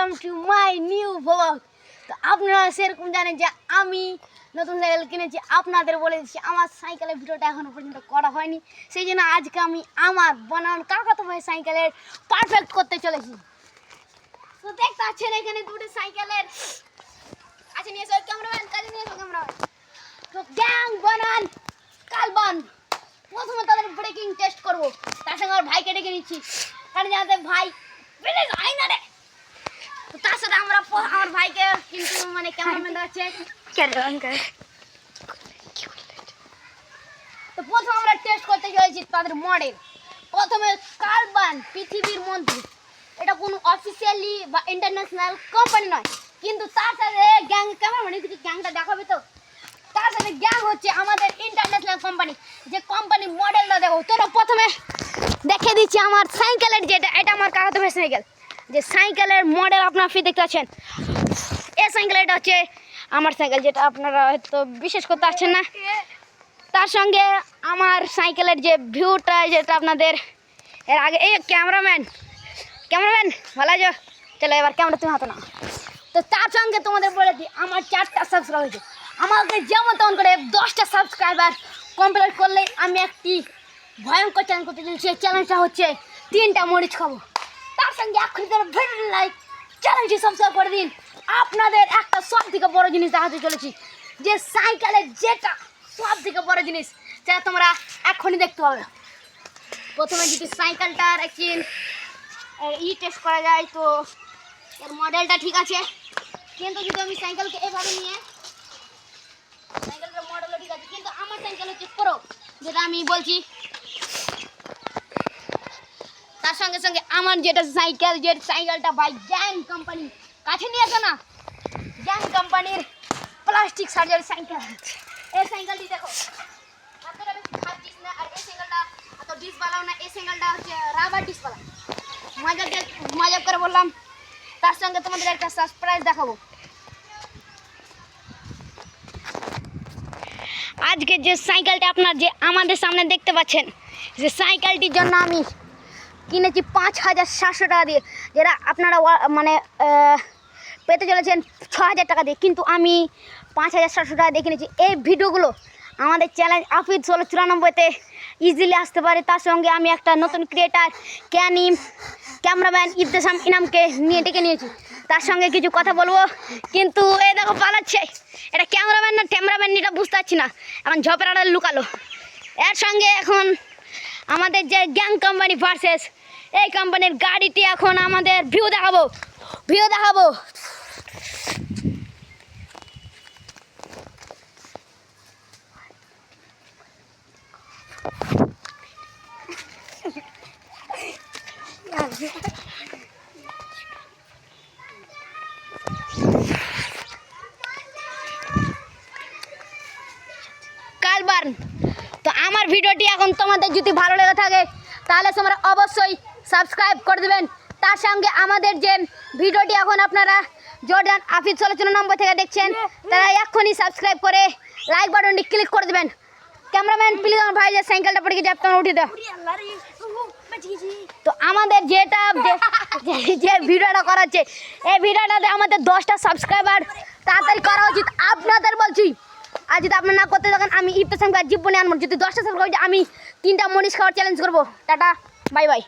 Welcome to my new blog. তো আপনারা সেরকম জানেন যে আমি নতুন সাইকেল কিনেছি, আপনাদের বলে দিচ্ছি আমার সাইকেলের ভিডিওটা এখনও পর্যন্ত করা হয়নি, সেই জন্য আজকে আমি আমার বানান কাকাতো ভাই সাইকেলের পারফেক্ট করতে চলেছি। তো দেখতে পাচ্ছেন এখানে দুটো সাইকেলের আছে, নিয়ে এসো ক্যামেরাম্যান, কাজে নিয়ে এসো ক্যামেরাম্যান। তো গ্যাং বানান কালবান, প্রথমে তাদের ব্রেকিং টেস্ট করবো, তার সঙ্গে আমার ভাইকে ডেকে নিচ্ছি, কারণ যাতে ভাই বেড়ে যায় না রে। তো তার সাথে আমরা আমার ভাইকে কিন্তু মানে ক্যামেরাম্যান আছে। তো প্রথমে আমরা টেস্ট করতে চলেছি তাদের মডেল। প্রথমে কার্বান পৃথিবীর মধ্যে, এটা কোনো অফিসিয়ালি বা ইন্টারন্যাশনাল কোম্পানি নয়, কিন্তু তার সাথে গ্যাং ক্যামেরাম্যান কিছু গ্যাংটা দেখাবে। তো তার সাথে গ্যাং হচ্ছে আমাদের ইন্টারন্যাশনাল কোম্পানি, যে কোম্পানি মডেলটা দেখো। তোরা প্রথমে দেখে দিচ্ছি আমার সাইকেলের, যেটা এটা আমার কাকাতো ভাই সাইকেল, যে সাইকেলের মডেল আপনারা ফি দেখতে পাচ্ছেন। এই সাইকেল এটা হচ্ছে আমার সাইকেল, যেটা আপনারা হয়তো বিশেষ করতে পারছেন না। তার সঙ্গে আমার সাইকেলের যে ভিউটা, যেটা আপনাদের এর আগে এই ক্যামেরাম্যান ভালো আছো, চলো এবার ক্যামেরা তুমি হাতে নাও। তো তার সঙ্গে তোমাদের বলে দিই আমার 4টা সাবস্ক্রাইব হয়েছে। আমাকে যেমন তেমন করে 10টা সাবস্ক্রাইবার কমপ্লিট করলে আমি একটি ভয়ঙ্কর চ্যালেঞ্জ করতে চাই। সেই চ্যালেঞ্জটা হচ্ছে 3টা মরিচ খাবো। তার সঙ্গে এখনই তারা ভিডিও লাইক চ্যালেঞ্জটি সাবস্ক্রাইব করে দিন। আপনাদের একটা সব থেকে বড় জিনিস দেখাতে চলেছি, যে সাইকেলের যেটা সব থেকে বড় জিনিস, সেটা তোমরা এখনই দেখতে পাবে। প্রথমে যদি সাইকেলটার একটি টেস্ট করা যায়, তো এর মডেলটা ঠিক আছে, কিন্তু যদি আমি সাইকেলকে এভাবে নিয়ে, সাইকেলটার মডেলও ঠিক আছে, কিন্তু আমার সাইকেল হচ্ছে প্রো, যেটা আমি বলছি। তার সঙ্গে সঙ্গে আমার যেটা সাইকেল, যে সাইকেলটা বাই গ্যাং কোম্পানি, কাছে নিয়ে আসো না, গ্যাং কোম্পানির প্লাস্টিক সার্জারি সাইকেল। এই সাইকেলটি দেখো, এতটা বেশি খারাপ ডিস না, আর এই সাইকেলটা এত ডিসওয়ালাও না, এই সাইকেলটা হচ্ছে রাবার ডিসওয়ালা। মজা করে বললাম। তার সঙ্গে তোমাদের একটা সারপ্রাইজ দেখাবো। আজকে যে সাইকেলটা আপনার যে আমাদের সামনে দেখতে পাচ্ছেন, যে সাইকেলটির জন্য আমি কিনেছি 5,700 টাকা দিয়ে, যেটা আপনারা মানে পেতে চলেছেন 6,000 টাকা দিয়ে, কিন্তু আমি 5,700 টাকা দিয়ে কিনেছি। এই ভিডিওগুলো আমাদের চ্যালেঞ্জ আফিদ 1694-তে ইজিলি আসতে পারে। তার সঙ্গে আমি একটা নতুন ক্রিয়েটার ক্যামেরাম্যান ইবতেসাম ইনামকে নিয়ে ডেকে নিয়েছি, তার সঙ্গে কিছু কথা বলবো। কিন্তু এই দেখো পালাচ্ছে, এটা ক্যামেরাম্যান না ট্যামেরাম্যান এটা বুঝতে পারছি না, এখন ঝপের আড়ালে লুকালো। এর সঙ্গে এখন আমাদের যে গ্যাং কোম্পানি ভার্সেস এই কোম্পানির গাড়িটি, এখন আমাদের ভিউ দেখাবো। কালবার্ন। তো আমার ভিডিওটি এখন তোমাদের যদি ভালো লেগে থাকে, তাহলে তোমরা অবশ্যই সাবস্ক্রাইব করে দেবেন। তার সঙ্গে আমাদের যে ভিডিওটি এখন আপনারা জর্ডান আফিদ 1694 থেকে দেখছেন, তারা এক্ষুনি সাবস্ক্রাইব করে লাইক বাটনটি ক্লিক করে দেবেন। ক্যামেরাম্যান প্লিজ আমার ভাই যে সাইকেলটা পড়ে গিয়ে আপনারা উঠিয়ে দাও। তো আমাদের যেটা যে ভিডিওটা করাচ্ছে, এই ভিডিওটাতে আমাদের 10টা সাবস্ক্রাইবার তাড়াতাড়ি করা উচিত, আপনাদের বলছি। আর যদি আপনার না করতে থাকেন, আমি ইবতেসামকে জীবনে আনবো। যদি 10টা সাবস্ক্রাইব আমি 3টা মরিচ খাওয়ার চ্যালেঞ্জ করবো। Tata, bye bye.